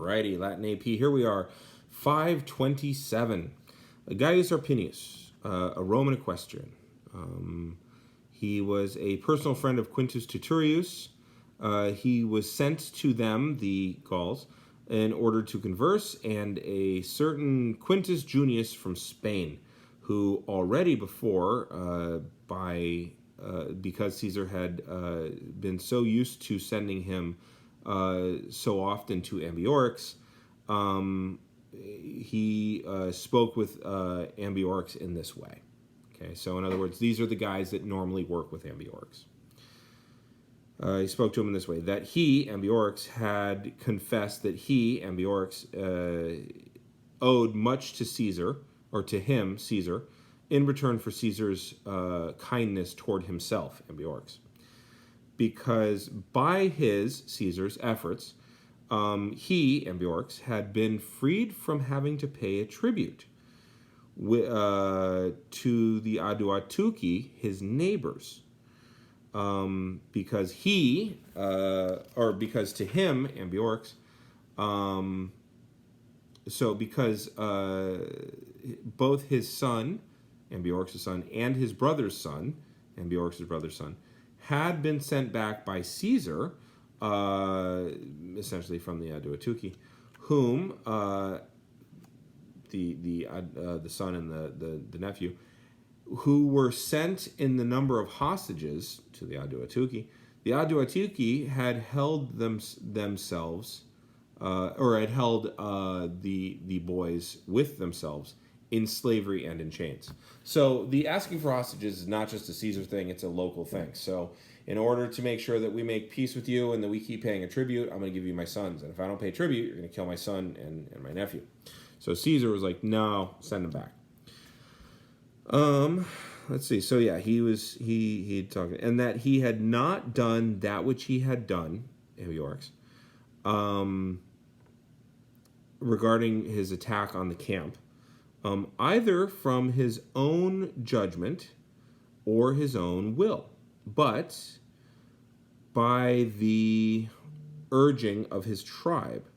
Alrighty, Latin AP. Here we are, 527. Gaius Arpinius, a Roman equestrian. He was a personal friend of Quintus Titurius. He was sent to them, the Gauls, in order to converse, and a certain Quintus Junius from Spain, who already before, because Caesar had been so used to sending him so often to Ambiorix, he spoke with Ambiorix in this way. Okay, so in other words, these are the guys that normally work with Ambiorix. He spoke to him in this way, that he, Ambiorix, had confessed that he, Ambiorix, owed much to Caesar, or to him, Caesar, in return for Caesar's kindness toward himself, Ambiorix. Because by his, Caesar's, efforts, he, Ambiorix, had been freed from having to pay a tribute to the Aduatuci, his neighbors. Because he, or because to him, Ambiorix, so because both his son, Ambiorix's son, and his brother's son, Ambiorix's brother's son, had been sent back by Caesar, essentially from the Aduatuci, whom the son and the nephew, who were sent in the number of hostages to the Aduatuci. The Aduatuci had held themselves, or had held the boys with themselves in slavery and in chains. So the asking for hostages is not just a Caesar thing, it's a local thing. So in order to make sure that we make peace with you and that we keep paying a tribute, I'm going to give you my sons. And if I don't pay tribute, you're going to kill my son and my nephew. So Caesar was like, no, send them back. Let's see. So yeah, he talking, and that he had not done that which he had done, Ambiorix, regarding his attack on the camp, either from his own judgment or his own will, but by the urging of his tribe,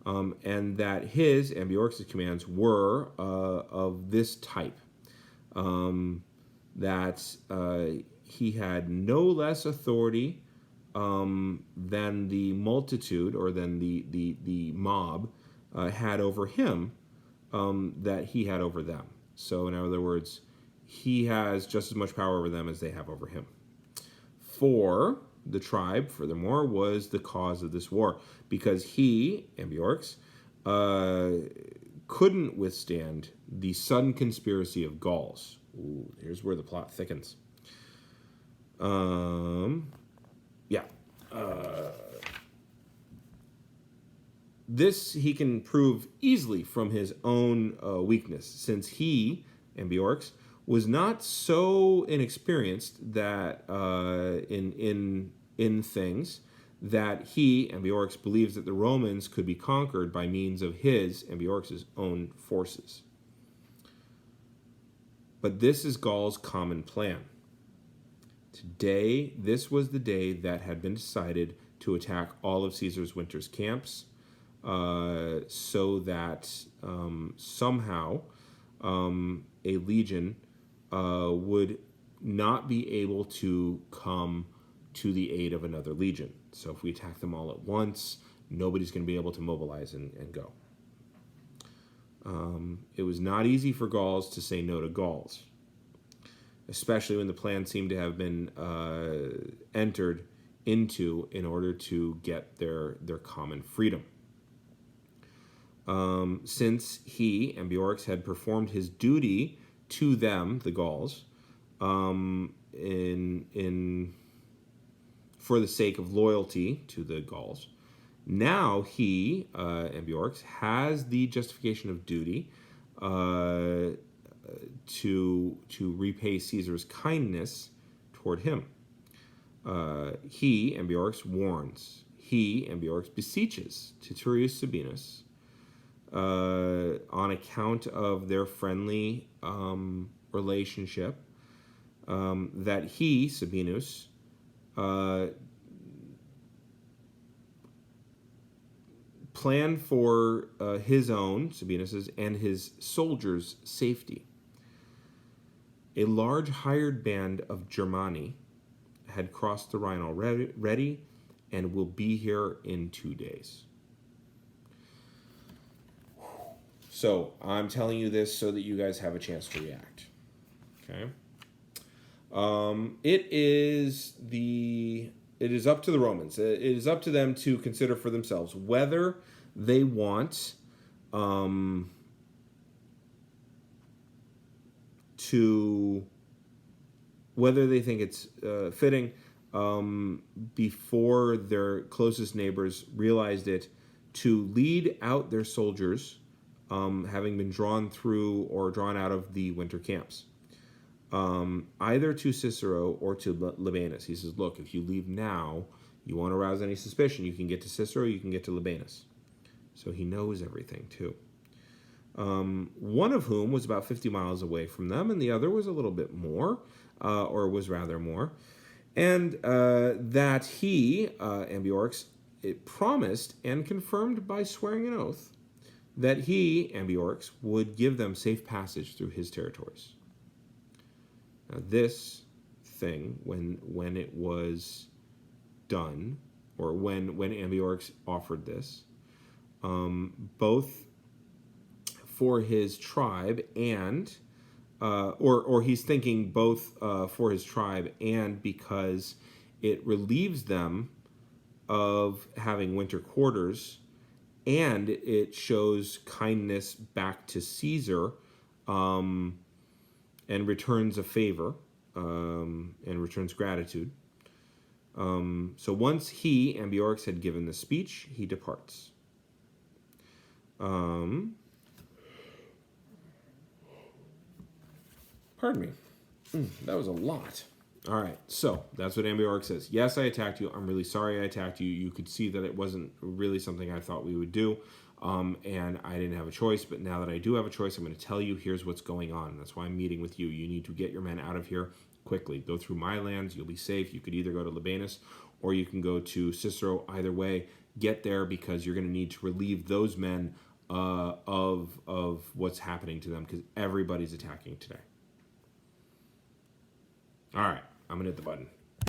and that his, Ambiorix's, commands were of this type. That he had no less authority than the multitude, or than the mob had over him, that he had over them. So in other words, he has just as much power over them as they have over him. For the tribe, furthermore, was the cause of this war, because he, Ambiorix, couldn't withstand the sudden conspiracy of Gauls. Ooh, here's where the plot thickens. This he can prove easily from his own weakness, since he, Ambiorix, was not so inexperienced that in things that he, Ambiorix, believes that the Romans could be conquered by means of his, Ambiorix's, own forces. But this is Gaul's common plan. Today, this was the day that had been decided to attack all of Caesar's winter's camps, so that somehow a legion would not be able to come to the aid of another legion. So if we attack them all at once, nobody's going to be able to mobilize and go. It was not easy for Gauls to say no to Gauls, especially when the plan seemed to have been entered into in order to get their common freedom. Since he, Ambiorix, had performed his duty to them, the Gauls, for the sake of loyalty to the Gauls, now he, Ambiorix, has the justification of duty to repay Caesar's kindness toward him. He, Ambiorix, warns. He, Ambiorix, beseeches Titurius Sabinus on account of their friendly relationship, that he, Sabinus, planned for his own, Sabinus's, and his soldiers' safety. A large hired band of Germani had crossed the Rhine already and will be here in 2 days. So I'm telling you this so that you guys have a chance to react. Okay. It is up to the Romans. It is up to them to consider for themselves whether they want whether they think it's fitting before their closest neighbors realized it to lead out their soldiers, having been drawn through or drawn out of the winter camps, either to Cicero or to Labanus. He says, look, if you leave now, you won't arouse any suspicion. You can get to Cicero, you can get to Labanus. So he knows everything too. One of whom was about 50 miles away from them, and the other was a little bit more, or was rather more. And that he, Ambiorix, promised and confirmed by swearing an oath that he, Ambiorix, would give them safe passage through his territories. Now this thing, when it was done, or when Ambiorix offered this, both for his tribe and, or he's thinking both for his tribe and because it relieves them of having winter quarters, and it shows kindness back to Caesar, and returns a favor, and returns gratitude. So once he, Ambiorix, had given the speech, he departs. Pardon me. That was a lot. All right, so that's what Ambiorix says. Yes, I attacked you. I'm really sorry I attacked you. You could see that it wasn't really something I thought we would do, and I didn't have a choice. But now that I do have a choice, I'm going to tell you, here's what's going on. That's why I'm meeting with you. You need to get your men out of here quickly. Go through my lands. You'll be safe. You could either go to Labanus or you can go to Cicero. Either way, get there because you're going to need to relieve those men of what's happening to them because everybody's attacking today. All right, I'm going to hit the button.